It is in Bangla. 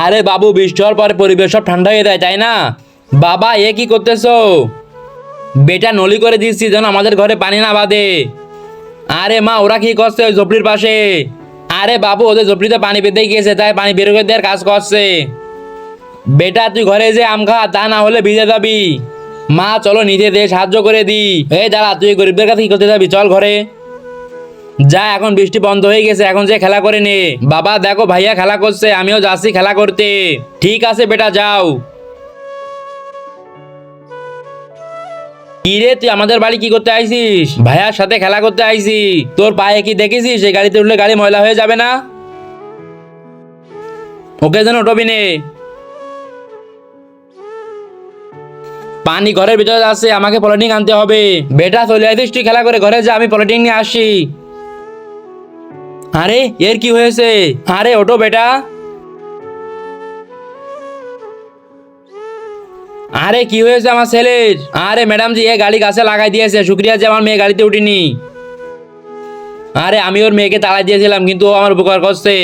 আরে বাবু, বৃষ্টি হওয়ার পরে পরিবেশ সব ঠান্ডা হয়ে যায়, তাই না? বাবা, এ কি করতেছো? বেটা নলি করে দিচ্ছি যেন আমাদের ঘরে পানি না বাঁধে। আরে মা, ওরা কি করছে ওই ঝোপড়ির পাশে? আরে বাবু, ওদের ঝোপড়িতে পানি বেঁধে গিয়েছে, তাই পানি বের করে দেওয়ার কাজ করছে। বেটা তুই ঘরে যে আম খা, তা না হলে ভিজে যাবি। মা চলো নিচে দিয়ে সাহায্য করে দি। এই দাঁড়া, তুই গরিবদের কাছে কি করতে যাবি? চল ঘরে যা, এখন বৃষ্টি বন্ধ হয়ে গেছে, এখন যে খেলা করে নে। বাবা দেখো, ভাইয়া খেলা করছে, আমিও যাচ্ছি খেলা করতে। ঠিক আছে বেটা, যাও। কি রে, তুই আমাদের বাড়ি কি করতে আইছিস? ভাইয়ার সাথে খেলা করতে আইছি। তোর পায়ে কি দেখেছিস? এই গাড়িতে উঠলে গাড়ি ময়লা হয়ে যাবে না? ওকে যেন উঠবি নে। পানি ঘরের ভিতরে আছে, আমাকে পলিথিন আনতে হবে। বেটা চলে আইছিস তুই খেলা করে, ঘরে যা, আমি পলিথিন নিয়ে আসি। আরে এর কি হয়েছে? আরে ওঠো বেটা। আরে কি হয়েছে আমার ছেলের? আরে ম্যাডাম জি, এ গাড়ি গাছে লাগাই দিয়েছে, শুক্রিয়া যে আমার মেয়ে গাড়িতে উঠিনি। আরে আমি ওর মেয়েকে তাড়াই দিয়েছিলাম, কিন্তু ও আমার উপকার করছে।